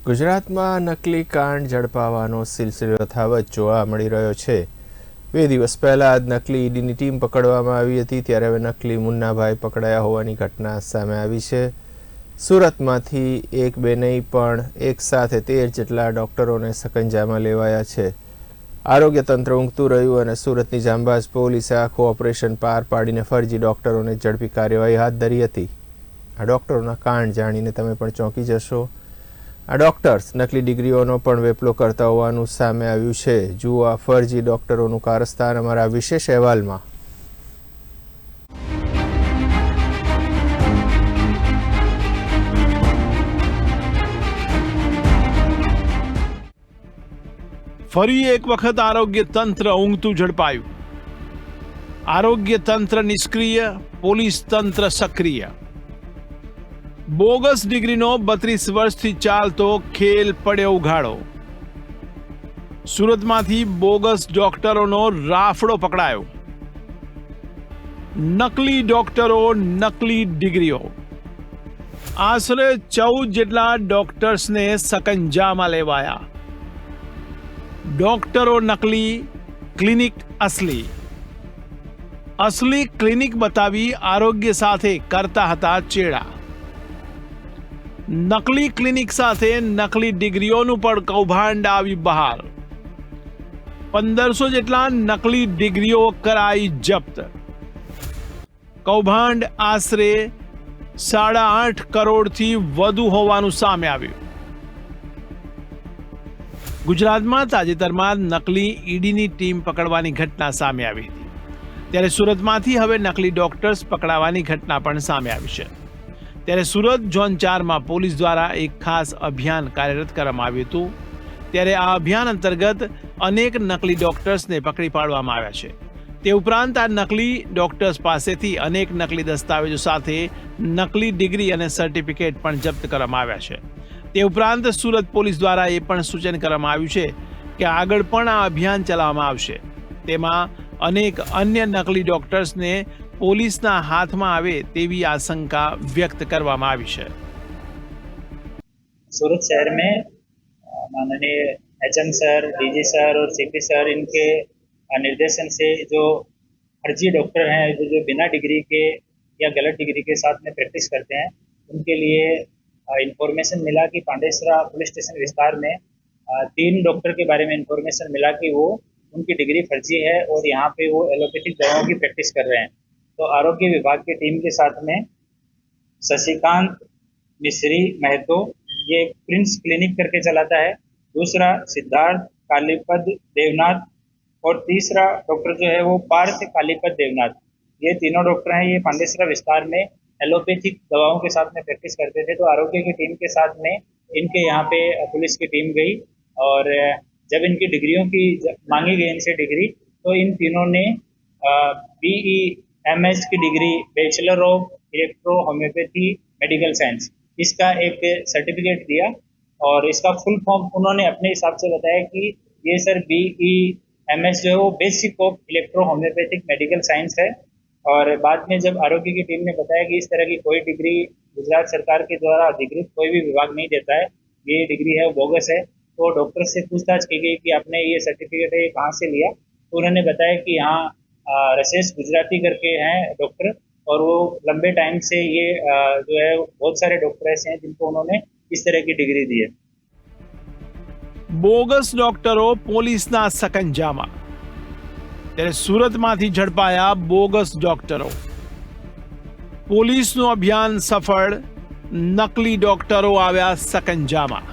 ગુજરાતમાં નકલી કાંડ ઝડપાવાનો સિલસિલો યથાવત જોવા મળી રહ્યો છે। 2 દિવસ પહેલા જ નકલી ઈડીની ટીમ પકડવામાં આવી હતી, ત્યારે હવે નકલી મુન્નાભાઈ પકડાયા હોવાની ઘટના સામે આવી છે। સુરતમાંથી 1-2 નહીં પણ એક સાથે 13 જેટલા ડોક્ટરોને સકંજામાં લેવાયા છે। આરોગ્ય તંત્ર ઊંઘતું રહ્યું અને સુરતની જાંબાઝ પોલીસે આખું ઓપરેશન પાર પાડીને ફરજી ડોક્ટરોને ઝડપી કાર્યવાહી હાથ ધરી હતી। આ ડોક્ટરોના કાંડ જાણીને તમે પણ ચોંકી જશો। આ ડોક્ટર્સ નકલી ડિગ્રીઓનો પણ વેપલો કરતા હોવાનું સામે આવ્યું છે। જુઓ આ ફરજી ડોક્ટરોનું કારસ્તાન અમારા વિશેષ અહેવાલમાં। ફરી એક વખત આરોગ્ય તંત્ર ઊંઘતું ઝડપાયું। આરોગ્ય તંત્ર નિષ્ક્રિય, પોલીસ તંત્ર સક્રિય। બોગસ ડિગ્રીનો 32 વર્ષથી ચાલતો ખેલ પડ્યો ઉઘાડો। સુરતમાંથી બોગસ ડોક્ટરોનો રાફડો પકડાયો। નકલી ડોક્ટરો, નકલી ડિગ્રીઓ, આશરે 14 જેટલા ડોક્ટર્સને સકંજામાં લેવાયા। ડોક્ટરો નકલી, ક્લિનિક અસલી। અસલી ક્લિનિક બતાવી આરોગ્ય સાથે કરતા હતા ચેડા। નકલી ક્લિનિક સાથે નકલી ડિગ્રીઓનું પણ કૌભાંડ આવ્યું બહાર। 1500 જેટલા નકલી ડિગ્રીઓ કરાઈ જપ્ત। કૌભાંડ આશરે 8.5 કરોડથી વધુ હોવાનું સામે આવ્યું। ગુજરાતમાં તાજેતરમાં નકલી ઈડીની ટીમ પકડવાની ઘટના સામે આવી હતી, ત્યારે સુરતમાંથી હવે નકલી ડોક્ટર્સ પકડાવાની ઘટના પણ સામે આવી છે। ત્યારે સુરત ઝોન 4માં પોલીસ દ્વારા એક ખાસ અભિયાન કાર્યરત કરવામાં આવ્યું હતું। ત્યારે આ અભિયાન અંતર્ગત અનેક નકલી ડોક્ટર્સને પકડી પાડવામાં આવ્યા છે। તે ઉપરાંત આ નકલી ડોક્ટર્સ પાસેથી અનેક નકલી દસ્તાવેજો સાથે નકલી ડિગ્રી અને સર્ટિફિકેટ પણ જપ્ત કરવામાં આવ્યા છે। તે ઉપરાંત સુરત પોલીસ દ્વારા એ પણ સૂચન કરવામાં આવ્યું છે કે આગળ પણ આ અભિયાન ચલાવવામાં આવશે। તેમાં અનેક અન્ય નકલી ડોક્ટર્સને પોલીસના હાથમાં આવે તેવી आशंका व्यक्त કરવામાં આવી છે। सूरत शहर में माननीय एचएम सर, डीजी सर और सीपी सर इनके निर्देशन से जो फर्जी डॉक्टर हैं जो बिना डिग्री के या गलत डिग्री के साथ में प्रैक्टिस करते हैं, उनके लिए इंफॉर्मेशन मिला कि पांडेसरा पुलिस स्टेशन विस्तार में 3 डॉक्टर के बारे में इंफॉर्मेशन मिला कि वो उनकी डिग्री फर्जी है और यहाँ पे वो एलोपैथिक दवाओं की प्रैक्टिस कर रहे हैं। तो आरोग्य विभाग की टीम के साथ में शशिकांत मिश्री महतो, ये प्रिंस क्लिनिक करके चलाता है, दूसरा सिद्धार्थ कालीपद देवनाथ और तीसरा डॉक्टर जो है वो पार्थ कालीपद देवनाथ। ये तीनों डॉक्टर हैं, ये पांडेसरा विस्तार में एलोपैथिक दवाओं के साथ में प्रैक्टिस करते थे। तो आरोग्य की टीम के साथ में इनके यहाँ पे पुलिस की टीम गई और जब इनकी डिग्रियों की मांगी गई इनसे डिग्री, तो इन तीनों ने BE-MS की degree bachelor of electro homeopathy medical science इसका एक सर्टिफिकेट दिया और इसका फुल फॉर्म उन्होंने अपने हिसाब से बताया कि ये सर BE-MS जो है वो basic of electro homeopathic medical science है। और बाद में जब आरोग्य की टीम ने बताया कि इस तरह की कोई डिग्री गुजरात सरकार के द्वारा अधिकृत कोई भी विभाग नहीं देता है, ये डिग्री है वो बोगस है, तो डॉक्टर से पूछताछ की गई कि आपने ये सर्टिफिकेट है ये कहाँ से लिया। तो उन्होंने बताया कि यहाँ रसेश गुजराती करके हैं डॉक्टर, और वो लंबे टाइम से ये जो है बहुत सारे डॉक्टर ऐसे हैं जिनको उन्होंने इस तरह की डिग्री दी है। બોગસ ડોક્ટરો પોલીસના સકંજામાં। ત્યારે સુરતમાંથી ઝડપાયા બોગસ ડોક્ટરો। પોલીસનું અભિયાન સફળ, નકલી ડોક્ટરો આવ્યા સકંજામાં।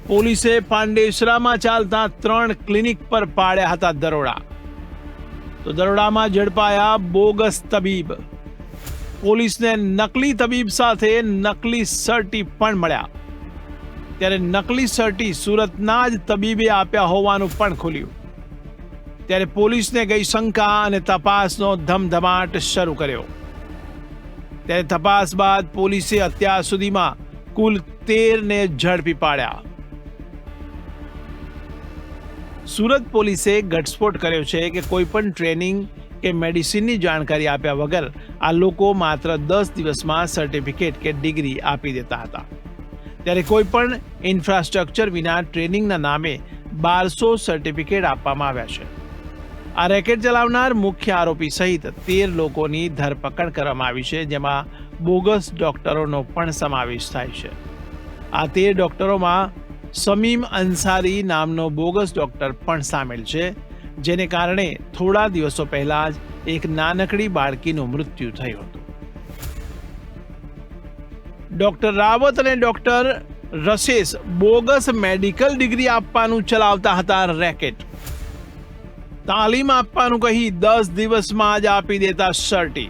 પોલીસે પાંડેસરામાં ચાલતા 3 ક્લિનિક પર પાડ્યા હતા દરોડા। તો દરોડામાં ઝડપાયા બોગસ તબીબ। પોલીસને નકલી તબીબ સાથે નકલી સર્ટી પણ મળ્યા। ત્યારે નકલી સર્ટી સુરતના જ તબીબે આપ્યા હોવાનું પણ ખુલ્યું। ત્યારે પોલીસને ગઈ શંકા અને તપાસનો ધમધમાટ શરૂ કર્યો। ત્યારે તપાસ બાદ પોલીસે અત્યાર સુધીમાં કુલ 13 ને ઝડપી પાડ્યા। સુરત પોલીસે ઘટસ્ફોટ કર્યો છે કે કોઈ પણ ટ્રેનિંગ કે મેડિસિનની જાણકારી આપ્યા વગર આ લોકો માત્ર 10 દિવસમાં સર્ટિફિકેટ કે ડિગ્રી આપી દેતા હતા। ત્યારે કોઈ પણ ઇન્ફ્રાસ્ટ્રક્ચર વિના ટ્રેનિંગના નામે 1200 સર્ટિફિકેટ આપવામાં આવ્યા છે. આ રેકેટ ચલાવનાર મુખ્ય આરોપી સહિત 13 લોકોની ધરપકડ કરવામાં આવી છે, જેમાં બોગસ ડોક્ટરોનો પણ સમાવેશ થાય છે. આ 13 ડોક્ટરોમાં સમીમ અંસારી નામનો બોગસ ડોક્ટર પણ સામેલ છે, જેને કારણે થોડા દિવસો પહેલા જ એક નાનકડી બાળકીનું મૃત્યુ થયું હતું. ડોક્ટર રાવત અને doctor Rashesh bogus medical degree આપવાનું ચલાવતા હતા રેકેટ. તાલીમ આપવાનું કહી 10 દિવસમાં જ આપી દેતા સર્ટી.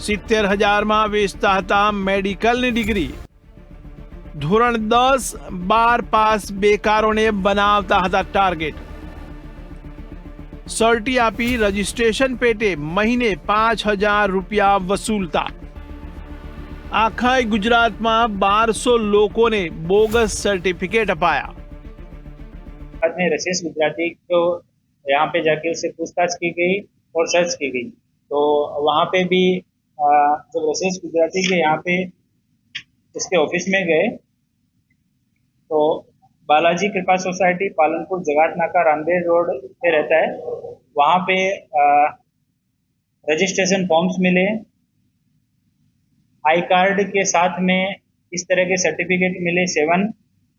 70,000માં વેચતા હતા મેડિકલની ડિગ્રી. ધોરણ 10-12 પાસ બેકારોને બનાવતા હતા ટાર્ગેટ. સર્ટી આપી રજિસ્ટ્રેશન પેટે મહિને 5,000 રૂપિયા વસૂલતા. આખા ગુજરાતમાં 1200 લોકોને बोगस सर्टिफिकेट अपाया. बाद में रशेश गुजराती को यहाँ पे जाके उससे पूछताछ की गई और सर्च की गई, तो वहाँ पे भी जब रशेश गुजराती के यहाँ पे उसके ऑफिस में गए तो बालाजी कृपा सोसाइटी पालनपुर जगाट नाका रामदेव रोड पे रहता है. वहाँ पे रजिस्ट्रेशन फॉर्म्स मिले, आई कार्ड के साथ में इस तरह के सर्टिफिकेट मिले 7,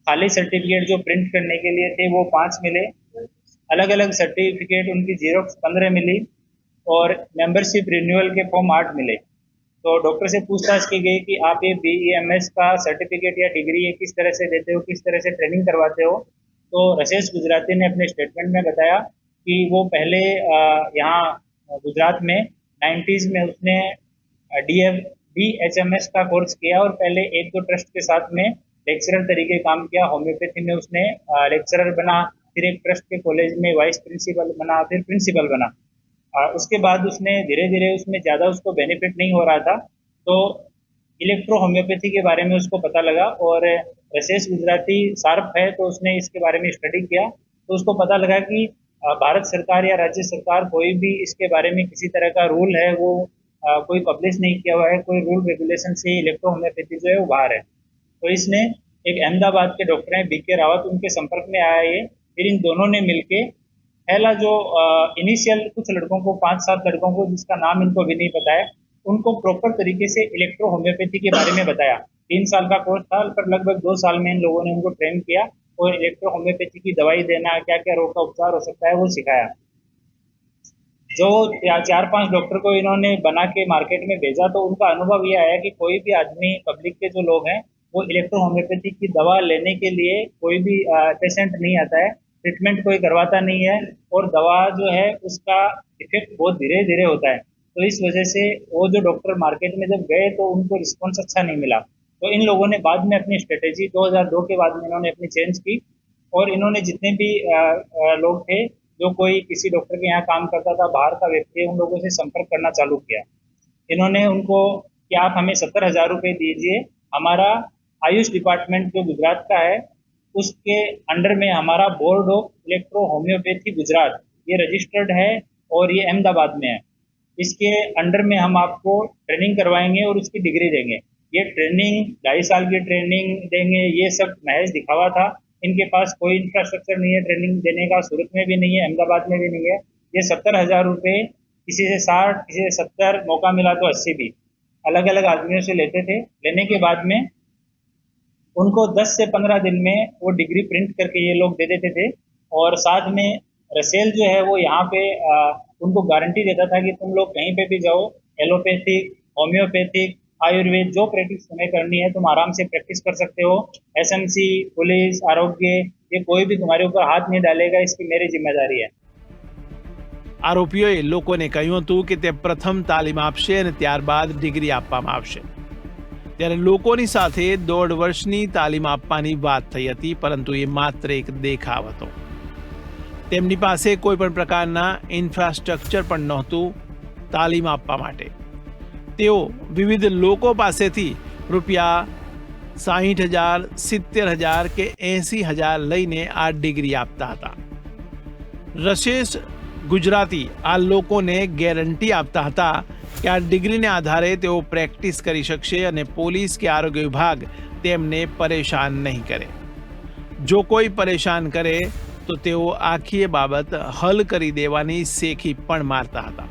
खाली सर्टिफिकेट जो प्रिंट करने के लिए थे वो 5 मिले, अलग अलग सर्टिफिकेट उनकी जीरोक्स 15 मिली और मेंबरशिप रिन्यूअल के फॉर्म 8 मिले. तो डॉक्टर से पूछताछ की गई कि आप ये BEMS का सर्टिफिकेट या डिग्री ये किस तरह से देते हो, किस तरह से ट्रेनिंग करवाते हो. तो रशेश गुजराती ने अपने स्टेटमेंट में बताया कि वो पहले यहाँ गुजरात में 90s में उसने DHMS का कोर्स किया और पहले 1-2 ट्रस्ट के साथ में लेक्चरर तरीके काम किया. होम्योपैथी में उसने लेक्चरर बना, फिर एक ट्रस्ट के कॉलेज में वाइस प्रिंसिपल बना, फिर प्रिंसिपल बना. उसके बाद उसने धीरे धीरे उसमें ज़्यादा उसको बेनिफिट नहीं हो रहा था, तो इलेक्ट्रो होम्योपैथी के बारे में उसको पता लगा और रशेश गुजराती शार्प है तो उसने इसके बारे में स्टडी किया. तो उसको पता लगा कि भारत सरकार या राज्य सरकार कोई भी इसके बारे में किसी तरह का रूल है वो कोई पब्लिश नहीं किया हुआ है, कोई रूल रेगुलेशन से इलेक्ट्रो होम्योपैथी जो है वो बाहर है. तो इसने एक अहमदाबाद के डॉक्टर हैं BK रावत, उनके संपर्क में आया ये. फिर इन दोनों ने मिलके पहला जो इनिशियल कुछ लड़कों को 5-7 लड़कों को जिसका नाम इनको भी नहीं पता है, उनको प्रॉपर तरीके से इलेक्ट्रो होम्योपैथी के बारे में बताया. 3 साल का कोर्स था, पर लगभग 2 साल में इन लोगों ने उनको ट्रेन किया और इलेक्ट्रो होम्योपैथी की दवाई देना, क्या क्या रोग का उपचार हो सकता है वो सिखाया. जो 4-5 डॉक्टर को इन्होंने बना के मार्केट में भेजा तो उनका अनुभव ये आया कि कोई भी आदमी पब्लिक के जो लोग हैं वो इलेक्ट्रो होम्योपैथी की दवा लेने के लिए कोई भी पेशेंट नहीं आता है, ट्रीटमेंट कोई करवाता नहीं है और दवा जो है उसका इफेक्ट बहुत धीरे धीरे होता है. तो इस वजह से वो जो डॉक्टर मार्केट में जब गए तो उनको रिस्पॉन्स अच्छा नहीं मिला. तो इन लोगों ने बाद में अपनी स्ट्रेटेजी 2002 के बाद में इन्होंने अपनी चेंज की और इन्होंने जितने भी लोग थे जो कोई किसी डॉक्टर के यहाँ काम करता था, बाहर का व्यक्ति, उन लोगों से संपर्क करना चालू किया. इन्होंने उनको कि आप हमें 70,000 रुपये दीजिए, हमारा आयुष डिपार्टमेंट जो गुजरात का है उसके अंडर में हमारा board of electro homeopathy Gujarat ये रजिस्टर्ड है और ये अहमदाबाद में है. इसके अंडर में हम आपको ट्रेनिंग करवाएंगे और उसकी डिग्री देंगे. ये ट्रेनिंग 2.5 साल की ट्रेनिंग देंगे, ये सब महज दिखावा था. इनके पास कोई इंफ्रास्ट्रक्चर नहीं है ट्रेनिंग देने का, सूरत में भी नहीं है, अहमदाबाद में भी नहीं है. ये 70,000 रुपये किसी से 60, किसी से 70, मौका मिला तो 80 भी अलग अलग आदमियों से लेते थे. लेने के बाद में उनको 10 से 15 दिन में वो डिग्री प्रिंट करके ये लोग दे देते थे और साथ में रसेल जो है वो यहाँ पे उनको गारंटी देता था कि तुम लोग कहीं पे भी जाओ, एलोपैथिक, होम्योपैथिक, आयुर्वेद जो प्रैक्टिस तुम्हें करनी है तुम आराम से प्रैक्टिस कर सकते हो. SMC, पुलिस, आरोग्य ये कोई भी तुम्हारे ऊपर हाथ नहीं डालेगा, इसकी मेरी जिम्मेदारी है. આરોપીઓએ લોકોને કહ્યું હતું કે તે પ્રથમ તાલીમ આપશે અને ત્યારબાદ ડિગ્રી આપવામાં આવશે. ત્યારે લોકોની સાથે 1.5 વર્ષની તાલીમ આપવાની વાત થઈ હતી, પરંતુ એ માત્ર એક દેખાવ હતો. તેમની પાસે કોઈ પણ પ્રકારના ઇન્ફ્રાસ્ટ્રક્ચર પણ નહોતું તાલીમ આપવા માટે. તેઓ વિવિધ લોકો પાસેથી રૂપિયા 60,000, 70,000 કે 80,000 લઈને આ ડિગ્રી આપતા હતા. રશેશ ગુજરાતી આ લોકોને ગેરંટી આપતા હતા કે આ ડિગ્રીને આધારે તેઓ પ્રેક્ટિસ કરી શકશે અને પોલીસ કે આરોગ્ય વિભાગ તેમને પરેશાન નહીં કરે. જો કોઈ પરેશાન કરે તો તેઓ આખી બાબત હલ કરી દેવાની શેખી પણ મારતા હતા.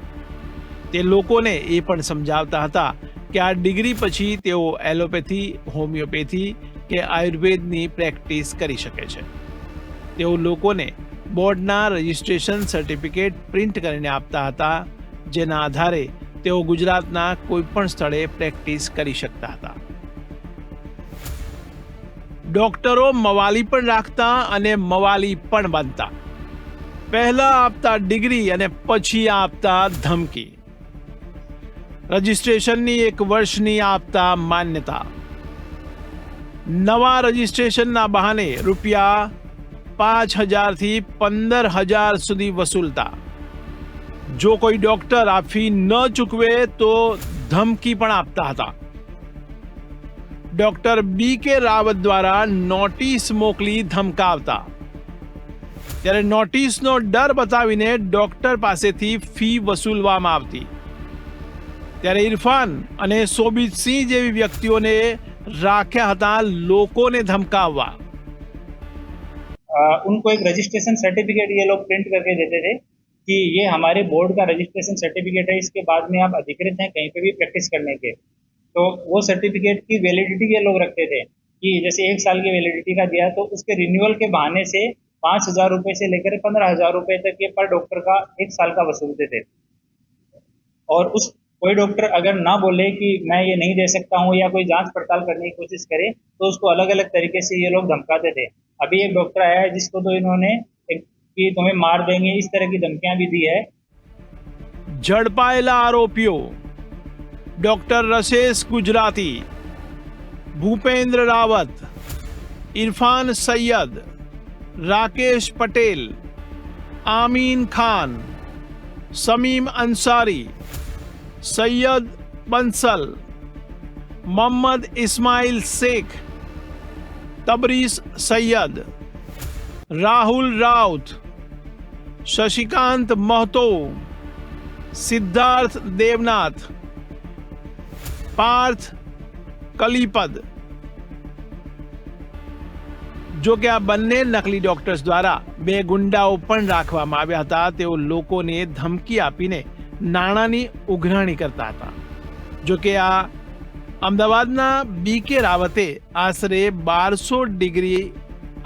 તે લોકોને એ પણ સમજાવતા હતા કે આ ડિગ્રી પછી તેઓ એલોપેથી, હોમિયોપેથી કે આયુર્વેદની પ્રેક્ટિસ કરી શકે છે. તેઓ લોકોને બોર્ડના રજિસ્ટ્રેશન સર્ટિફિકેટ પ્રિન્ટ કરીને આપતા હતા, જેના આધારે તેઓ ગુજરાતના કોઈ પણ સ્થળે પ્રેક્ટિસ કરી શકતા હતા. ડોક્ટરો મવાલી પણ રાખતા અને મવાલી પણ બનતા. પહેલા આપતા ડિગ્રી અને પછી આપતા ધમકી. રજિસ્ટ્રેશનની 1 વર્ષની આપતા માન્યતા. નવા રજિસ્ટ્રેશનના બહાને રૂપિયા 5,000 થી 15,000 સુધી વસૂલતા. જો કોઈ ડોક્ટર આ ફી ન ચૂકવે તો ધમકી પણ આપતા હતા. Doctor B.K. રાવત દ્વારા નોટિસ મોકલી ધમકાવતા. ત્યારે નોટિસનો ડર બતાવીને ડોક્ટર પાસેથી ફી વસૂલવામાં આવતી. ત્યારે ઇરફાન અને સોબિતસિંહ જેવી વ્યક્તિઓને રાખ્યા હતા લોકોને ધમકાવવા. उनको एक रजिस्ट्रेशन सर्टिफिकेट ये लोग प्रिंट करके देते थे कि ये हमारे बोर्ड का रजिस्ट्रेशन सर्टिफिकेट है, इसके बाद में आप अधिकृत हैं कहीं पे भी प्रैक्टिस करने के. तो वो सर्टिफिकेट की वैलिडिटी ये लोग रखते थे कि जैसे 1 साल की वैलिडिटी का दिया तो उसके रिन्यूअल के बहाने से 5,000 रुपये से लेकर 15,000 रुपये तक ये पर डॉक्टर का 1 साल का वसूलते थे. और उस कोई डॉक्टर अगर ना बोले कि मैं ये नहीं दे सकता हूँ या कोई जांच पड़ताल करने की कोशिश करे तो उसको अलग अलग तरीके से ये लोग धमकाते थे. अभी एक डॉक्टर आया है जिसको तो इन्होंने कि तुम्हें मार देंगे इस तरह की धमकियां भी दी है. ઝડપાયેલા આરોપીઓ: ડોક્ટર રશેશ ગુજરાતી, ભૂપેન્દ્ર રાવત, ઇરફાન સૈયદ, રાકેશ પટેલ, આમીન ખાન, સમીમ અંસારી, સૈયદ બંસલ, મોહમ્મદ ઇસ્માઇલ શેખ, તબરીસ સૈયદ, રાહુલ રાઉત, શશિકાંત મહતો, સિદ્ધાર્થ દેવનાથ, પાર્થ કલીપદ. જો કે આ બંને નકલી ડોક્ટર્સ દ્વારા 2 ગુંડાઓ પણ રાખવામાં આવ્યા હતા. તેઓ લોકોને ધમકી આપીને નાણાંની ઉઘરાણી કરતા હતા. જો કે આ અમદાવાદના B.K. રાવતે આશરે 1200 ડિગ્રી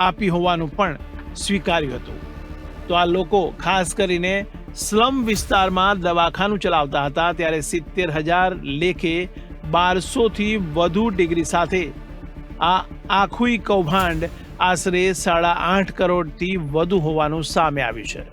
આપી હોવાનું પણ સ્વીકાર્યું હતું. તો આ લોકો ખાસ કરીને સ્લમ વિસ્તારમાં દવાખાનું ચલાવતા હતા. ત્યારે 70,000 લેખે 1200થી વધુ ડિગ્રી સાથે આ આખું કૌભાંડ આશરે 8.5 કરોડથી વધુ હોવાનું સામે આવ્યું છે.